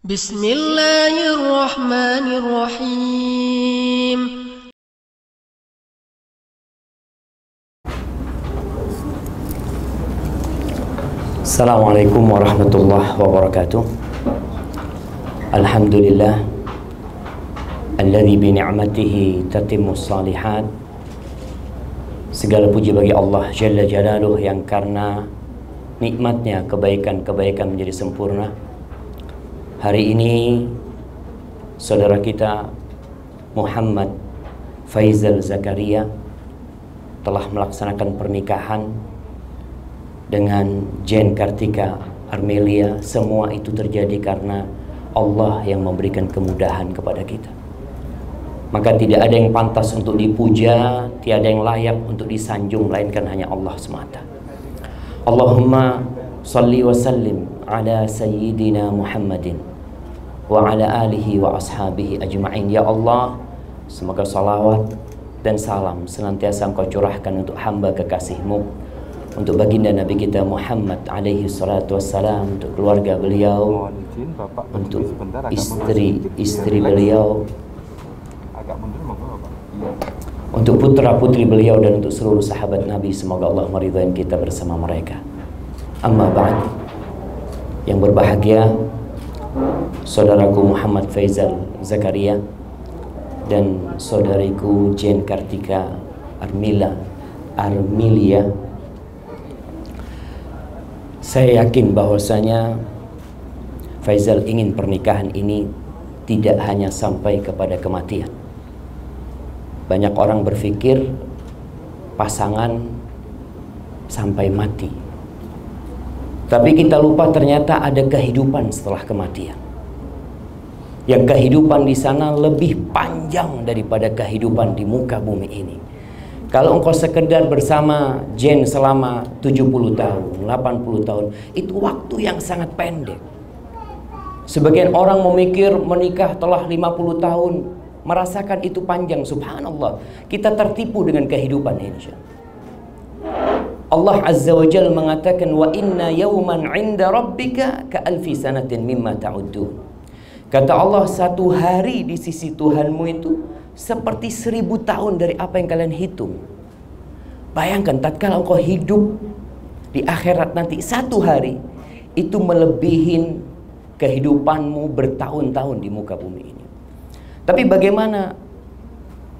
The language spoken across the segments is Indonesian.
Bismillahirrahmanirrahim. Assalamualaikum warahmatullahi wabarakatuh. Alhamdulillah alladzi bi ni'matihi tatimmus shalihat. Segala puji bagi Allah Jalla Jalaluh yang karena nikmatnya kebaikan-kebaikan menjadi sempurna. Hari ini saudara kita Muhammad Faizal Zakaria telah melaksanakan pernikahan dengan Jane Kartika Armelia. Semua itu terjadi karena Allah yang memberikan kemudahan kepada kita. Maka tidak ada yang pantas untuk dipuja, tiada yang layak untuk disanjung melainkan hanya Allah semata. Allahumma salli wa sallim ala sayyidina Muhammadin wa ala alihi wa ashabihi ajma'in. Ya Allah, semoga salawat dan salam senantiasa Engkau curahkan untuk hamba kekasih-Mu, untuk baginda Nabi kita Muhammad alaihi salatu wassalam, untuk keluarga beliau, untuk istri beliau, untuk putra-putri beliau, dan untuk seluruh sahabat Nabi. Semoga Allah meridhai kita bersama mereka. Amma ba'd. Yang berbahagia saudaraku Muhammad Faizal Zakaria dan saudariku Jane Kartika Armelia. Saya yakin bahwasanya Faizal ingin pernikahan ini tidak hanya sampai kepada kematian. Banyak orang berpikir pasangan sampai mati, tapi kita lupa ternyata ada kehidupan setelah kematian. Yang kehidupan di sana lebih panjang daripada kehidupan di muka bumi ini. Kalau engkau sekedar bersama Jane selama 70 tahun, 80 tahun, itu waktu yang sangat pendek. Sebagian orang memikir menikah telah 50 tahun, merasakan itu panjang. Subhanallah, kita tertipu dengan kehidupan ini. Allah Azza wa Jalla mengatakan, wa inna yawman 'inda rabbika ka alfi sanatin mimma ta'uddun. Kata Allah, satu hari di sisi Tuhanmu itu seperti 1000 tahun dari apa yang kalian hitung. Bayangkan, tatkala engkau hidup di akhirat nanti, satu hari itu melebihi kehidupanmu bertahun-tahun di muka bumi ini. Tapi bagaimana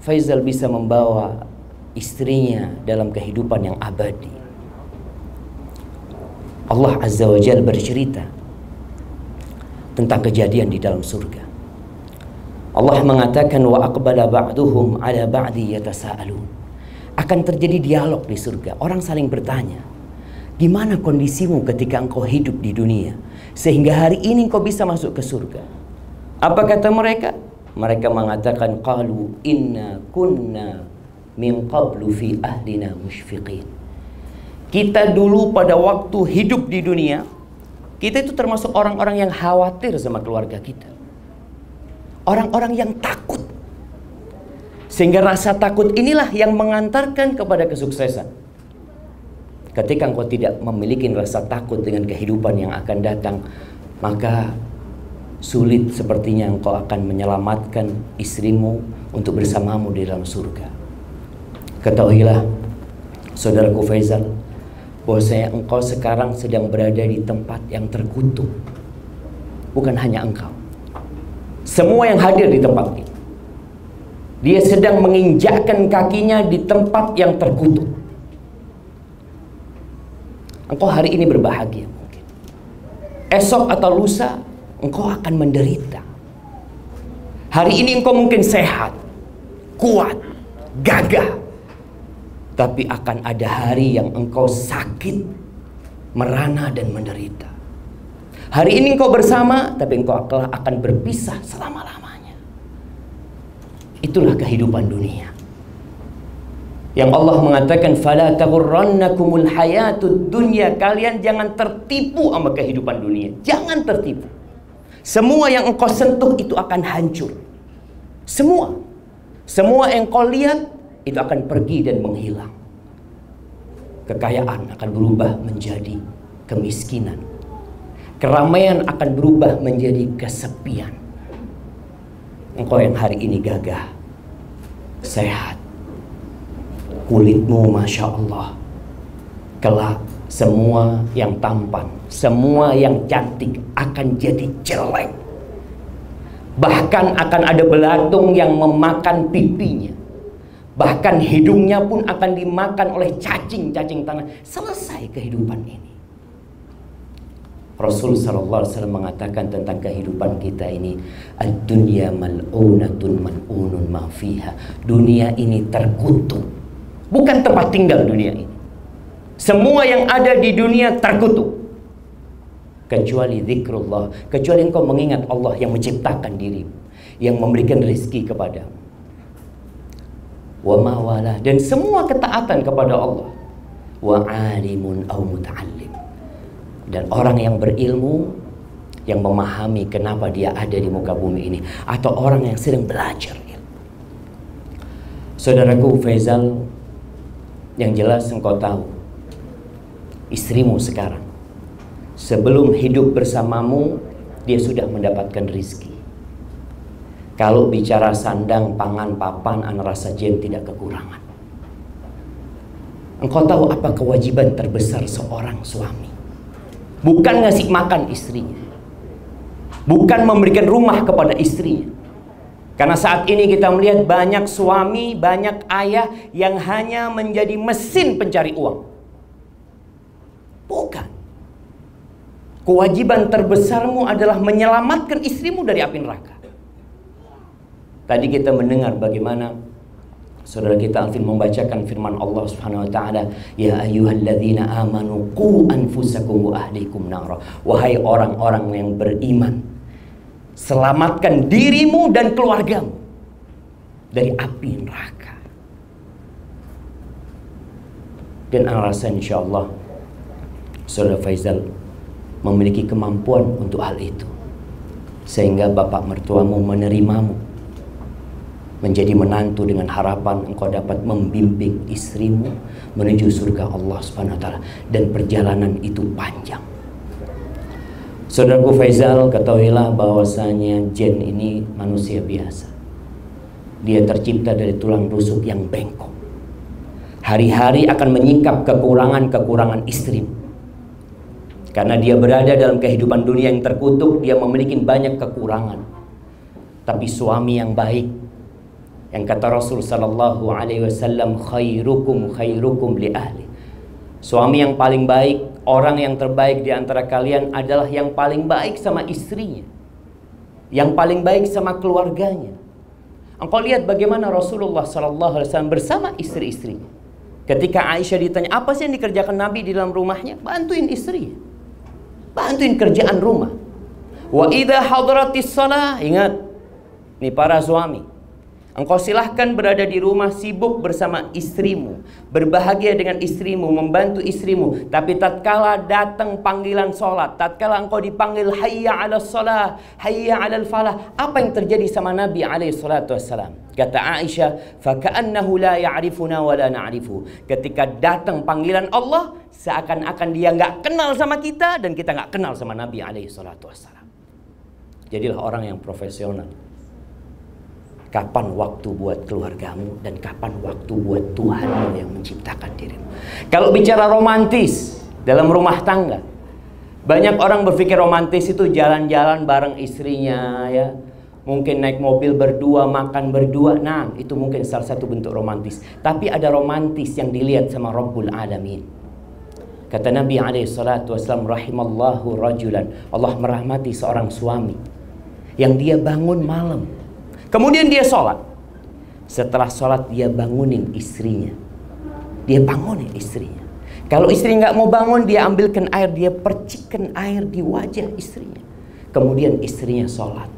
Faizal bisa membawa istrinya dalam kehidupan yang abadi? Allah Azza wa Jalla bercerita tentang kejadian di dalam surga. Allah mengatakan, wa aqbala ba'duhum ala ba'di yatasaalun. Akan terjadi dialog di surga. Orang saling bertanya, gimana kondisimu ketika engkau hidup di dunia sehingga hari ini engkau bisa masuk ke surga? Apa kata mereka? Mereka mengatakan, qalu inna kunna min qablu fi ahlina musyfiqin. Kita dulu pada waktu hidup di dunia, kita itu termasuk orang-orang yang khawatir sama keluarga kita. Orang-orang yang takut. Sehingga rasa takut inilah yang mengantarkan kepada kesuksesan. Ketika engkau tidak memiliki rasa takut dengan kehidupan yang akan datang, maka sulit sepertinya engkau akan menyelamatkan istrimu untuk bersamamu di dalam surga. Ketahuilah saudaraku Faizal, bahwasanya engkau sekarang sedang berada di tempat yang terkutuk. Bukan hanya engkau, semua yang hadir di tempat ini, dia sedang menginjakkan kakinya di tempat yang terkutuk. Engkau hari ini berbahagia mungkin, esok atau lusa engkau akan menderita. Hari ini engkau mungkin sehat, kuat, gagah, tapi akan ada hari yang engkau sakit, merana dan menderita. Hari ini engkau bersama, tapi engkau akan berpisah selama-lamanya. Itulah kehidupan dunia. Yang Allah mengatakan, fala taghurrannakumul hayatud dunya. Kalian jangan tertipu sama kehidupan dunia. Jangan tertipu. Semua yang engkau sentuh itu akan hancur. Semua yang kau lihat itu akan pergi dan menghilang. Kekayaan akan berubah menjadi kemiskinan. Keramaian akan berubah menjadi kesepian. Engkau yang hari ini gagah, sehat, kulitmu Masya Allah, kelak semua yang tampan, semua yang cantik akan jadi jelek. Bahkan akan ada belatung yang memakan pipinya. Bahkan hidungnya pun akan dimakan oleh cacing-cacing tanah. Selesai kehidupan ini. Rasul sallallahu alaihi wasallam mengatakan tentang kehidupan kita ini, ad-dunya mal'unatun mal'unun ma fiha. Dunia ini terkutuk. Bukan tempat tinggal dunia ini. Semua yang ada di dunia terkutuk. Kecuali zikrullah, kecuali engkau mengingat Allah yang menciptakan dirimu, yang memberikan rezeki kepadamu. Wa ma wala, dan semua ketaatan kepada Allah. Wa alimun aw muta'allim, dan orang yang berilmu, yang memahami kenapa dia ada di muka bumi ini, atau orang yang sedang belajar. Saudaraku Faizal, yang jelas engkau tahu, istrimu sekarang, sebelum hidup bersamamu, dia sudah mendapatkan rizki. Kalau bicara sandang, pangan, papan, anak rasa jen tidak kekurangan. Engkau tahu apa kewajiban terbesar seorang suami? Bukan ngasih makan istrinya, bukan memberikan rumah kepada istrinya. Karena saat ini kita melihat banyak suami, banyak ayah yang hanya menjadi mesin pencari uang. Bukan. Kewajiban terbesarmu adalah menyelamatkan istrimu dari api neraka. Tadi kita mendengar bagaimana saudara kita Alvin membacakan firman Allah Subhanahu wa taala, ya ayyuhalladzina amanu qu anfusakum wa ahlikum nara. Wahai orang-orang yang beriman, selamatkan dirimu dan keluargamu dari api neraka. Dan ana rasa insyaallah saudara Faizal memiliki kemampuan untuk hal itu, sehingga bapak mertuamu menerimamu menjadi menantu dengan harapan engkau dapat membimbing istrimu menuju surga Allah Subhanahu wa taala, dan perjalanan itu panjang. Saudaraku Faizal, ketahuilah bahwasanya jin ini manusia biasa. Dia tercipta dari tulang rusuk yang bengkok. Hari-hari akan menyingkap kekurangan-kekurangan istrimu. Karena dia berada dalam kehidupan dunia yang terkutuk, dia memiliki banyak kekurangan. Tapi suami yang baik, yang kata Rasul sallallahu alaihi wasallam, khairukum khairukum li ahli. Suami yang paling baik, orang yang terbaik di antara kalian adalah yang paling baik sama istrinya, yang paling baik sama keluarganya. Engkau lihat bagaimana Rasulullah sallallahu alaihi wasallam bersama istri-istrinya. Ketika Aisyah ditanya, apa sih yang dikerjakan Nabi di dalam rumahnya? Bantuin istrinya, bantuin kerjaan rumah. Wa idza hadratis shalah, ingat nih para suami, engkau silahkan berada di rumah sibuk bersama istrimu, berbahagia dengan istrimu, membantu istrimu. Tapi tatkala datang panggilan sholat, tatkala engkau dipanggil hayya ala sholah, hayya ala falah, apa yang terjadi sama Nabi alaihi salatu wassalam? Kata Aisyah, faka'annahu la ya'rifuna wa la na'rifu. Ketika datang panggilan Allah, seakan-akan dia nggak kenal sama kita dan kita nggak kenal sama Nabi alaihi salatu wassalam. Jadilah orang yang profesional. Kapan waktu buat keluargamu dan kapan waktu buat Tuhanmu yang menciptakan dirimu. Kalau bicara romantis dalam rumah tangga, banyak orang berpikir romantis itu jalan-jalan bareng istrinya, ya, mungkin naik mobil berdua, makan berdua. Nah, itu mungkin salah satu bentuk romantis. Tapi ada romantis yang dilihat sama Rabbul Alamin. Kata Nabi alaihissalatu wassalam, rahimallahu rajulan, Allah merahmati seorang suami yang dia bangun malam, kemudian dia sholat. Setelah sholat dia bangunin istrinya. Dia bangunin istrinya. Kalau istri nggak mau bangun, dia ambilkan air, dia percikkan air di wajah istrinya. Kemudian istrinya sholat.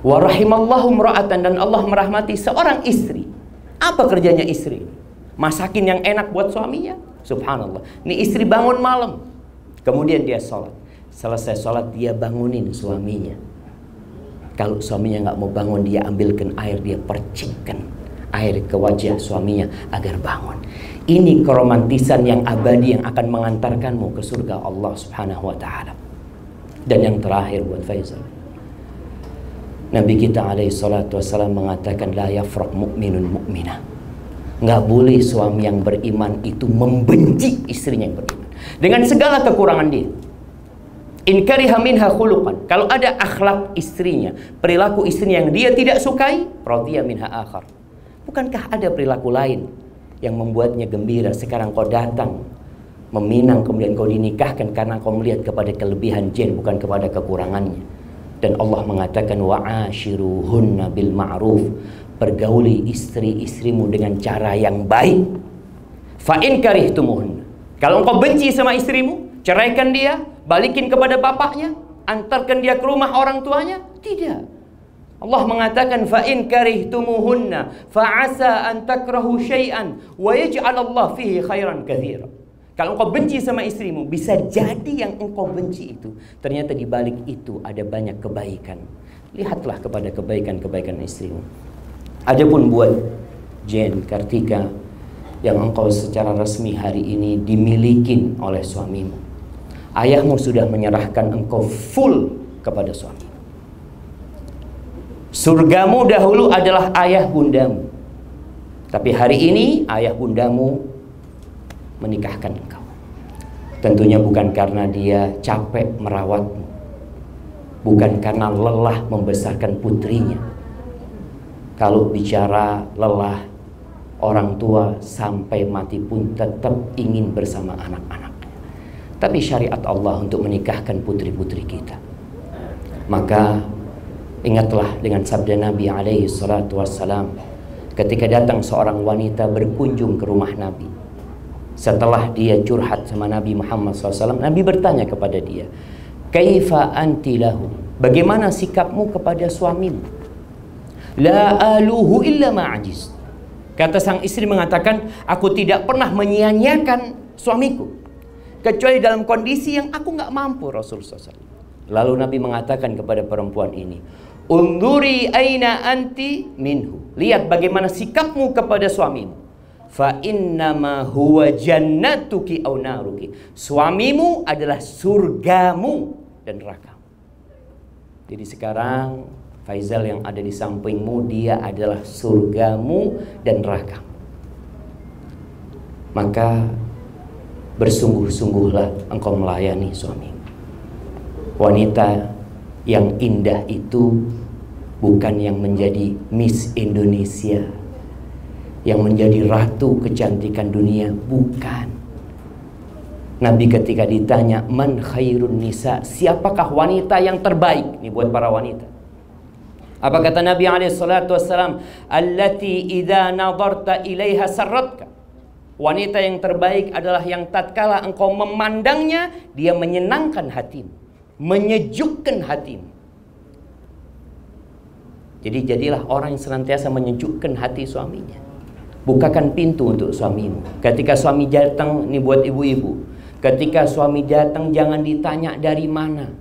Wa rahimallahu imra'atan, dan Allah merahmati seorang istri. Apa kerjanya istri? Masakin yang enak buat suaminya. Subhanallah. Ini istri bangun malam, kemudian dia sholat. Selesai sholat dia bangunin suaminya. Kalau suaminya nggak mau bangun, dia ambilkan air, dia percikkan air ke wajah suaminya agar bangun. Ini keromantisan yang abadi yang akan mengantarkanmu ke surga Allah Subhanahu wa ta'ala. Dan yang terakhir buat Faizal, Nabi kita alaihi salatu wassalam mengatakan la yafraq mu'minun mu'minah. Nggak boleh suami yang beriman itu membenci istrinya yang beriman dengan segala kekurangan dia. In kariha minha khuluqan, kalau ada akhlak istrinya, perilaku istrinya yang dia tidak sukai, radiya minha akhar. Bukankah ada perilaku lain yang membuatnya gembira? Sekarang kau datang meminang, kemudian kau dinikahkan karena kau melihat kepada kelebihan jin, bukan kepada kekurangannya. Dan Allah mengatakan wa'ashiruhunna bil ma'ruf, pergauli istri-istrimu dengan cara yang baik. Fa in karihtumuhunna, kalau engkau benci sama istrimu, ceraikan dia, balikin kepada bapaknya, antarkan dia ke rumah orang tuanya. Tidak. Allah mengatakan fa in karihtumuhunna fa asa an takrahu syai'an wa yaj'al Allah fihi khairan katsira. Kalau engkau benci sama istrimu, bisa jadi yang engkau benci itu ternyata di balik itu ada banyak kebaikan. Lihatlah kepada kebaikan-kebaikan istrimu. Adapun buat Jen, Kartika, yang engkau secara resmi hari ini dimiliki oleh suamimu, ayahmu sudah menyerahkan engkau full kepada suami. Surgamu dahulu adalah ayah bundamu, tapi hari ini ayah bundamu menikahkan engkau. Tentunya bukan karena dia capek merawatmu, bukan karena lelah membesarkan putrinya. Kalau bicara lelah, orang tua sampai mati pun tetap ingin bersama anak-anaknya. Tapi syariat Allah untuk menikahkan putri-putri kita. Maka ingatlah dengan sabda Nabi alaihi salatu wassalam ketika datang seorang wanita berkunjung ke rumah Nabi. Setelah dia curhat sama Nabi Muhammad SAW, Nabi bertanya kepada dia, kaifa anti lahu, bagaimana sikapmu kepada suamimu? La aluhu illa ma'ajiz. Kata sang istri mengatakan, aku tidak pernah menyia-nyiakan suamiku kecuali dalam kondisi yang aku nggak mampu. Rasulullah SAW. Lalu Nabi mengatakan kepada perempuan ini, unduri aina anti minhu, lihat bagaimana sikapmu kepada suamimu. Fa innama huwa jannatuki au naruki, suamimu adalah surgamu dan nerakamu. Jadi sekarang Faizal yang ada di sampingmu, dia adalah surgamu dan nerakamu. Maka bersungguh-sungguhlah engkau melayani suamimu. Wanita yang indah itu bukan yang menjadi Miss Indonesia, yang menjadi ratu kecantikan dunia, bukan. Nabi ketika ditanya man khairun nisa, siapakah wanita yang terbaik? Ini buat para wanita. Apa kata Nabi SAW? Allati idza nadarta ilaiha sarratka. Wanita yang terbaik adalah yang tatkala engkau memandangnya, dia menyenangkan hatimu, menyejukkan hatimu. Jadi jadilah orang yang senantiasa menyejukkan hati suaminya. Bukakan pintu untuk suamimu. Ketika suami datang, ini buat ibu-ibu, ketika suami datang jangan ditanya dari mana.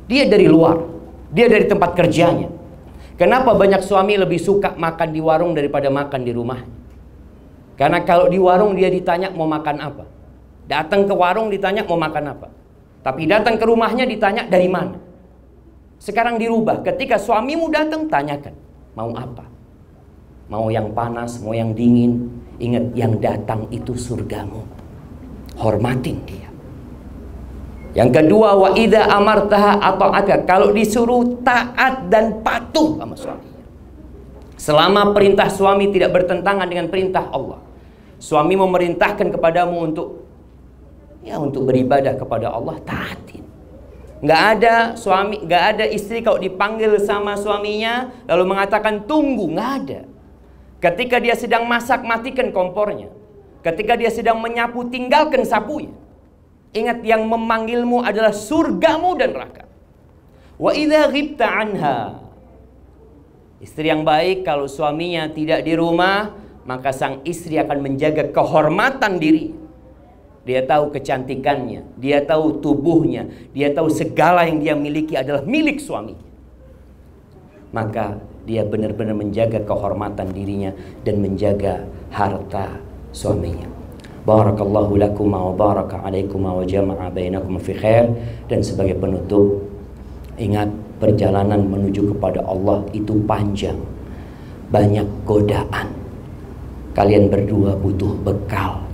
Dia dari luar, dia dari tempat kerjanya. Kenapa banyak suami lebih suka makan di warung daripada makan di rumah? Karena kalau di warung dia ditanya mau makan apa. Datang ke warung ditanya mau makan apa. Tapi datang ke rumahnya ditanya dari mana. Sekarang dirubah, ketika suamimu datang tanyakan mau apa. Mau yang panas, mau yang dingin. Ingat, yang datang itu surgamu. Hormatin dia. Yang kedua, wa idza amartaha ata'aka, kalau disuruh taat dan patuh sama suaminya. Selama perintah suami tidak bertentangan dengan perintah Allah. Suami memerintahkan kepadamu untuk beribadah kepada Allah, taatin. Nggak ada suami, nggak ada istri kalau dipanggil sama suaminya lalu mengatakan tunggu, nggak ada. Ketika dia sedang masak, matikan kompornya. Ketika dia sedang menyapu, tinggalkan sapunya. Ingat, yang memanggilmu adalah surgamu dan neraka. Wa idza ghibta anha, istri yang baik kalau suaminya tidak di rumah, maka sang istri akan menjaga kehormatan diri. Dia tahu kecantikannya, dia tahu tubuhnya, dia tahu segala yang dia miliki adalah milik suaminya. Maka dia benar-benar menjaga kehormatan dirinya dan menjaga harta suaminya. Barakallahu lakum wa baraka alaikum wa jama'a bainakum fi khair. Dan sebagai penutup, ingat, perjalanan menuju kepada Allah itu panjang, banyak godaan. Kalian berdua butuh bekal.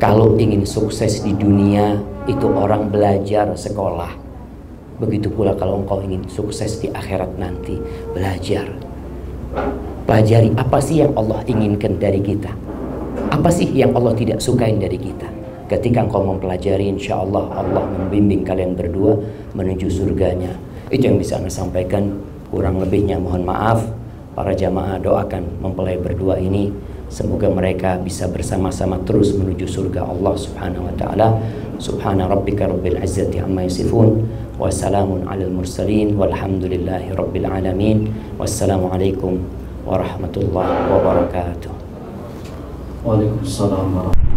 Kalau ingin sukses di dunia, itu orang belajar sekolah. Begitu pula kalau engkau ingin sukses di akhirat nanti, belajar. Pelajari apa sih yang Allah inginkan dari kita, apa sih yang Allah tidak sukain dari kita. Ketika engkau mempelajari, insya Allah Allah membimbing kalian berdua menuju surganya. Itu yang bisa saya sampaikan. Kurang lebihnya mohon maaf. Para jamaah doakan mempelai berdua ini, semoga mereka bisa bersama-sama terus menuju surga Allah subhanahu wa ta'ala. Subhana rabbika rabbil izzati amma yasifun, wa salamun alal mursalin, walhamdulillahi rabbil alamin. Wassalamualaikum warahmatullahi wabarakatuh. Waalaikumsalam warahmatullahi wabarakatuh.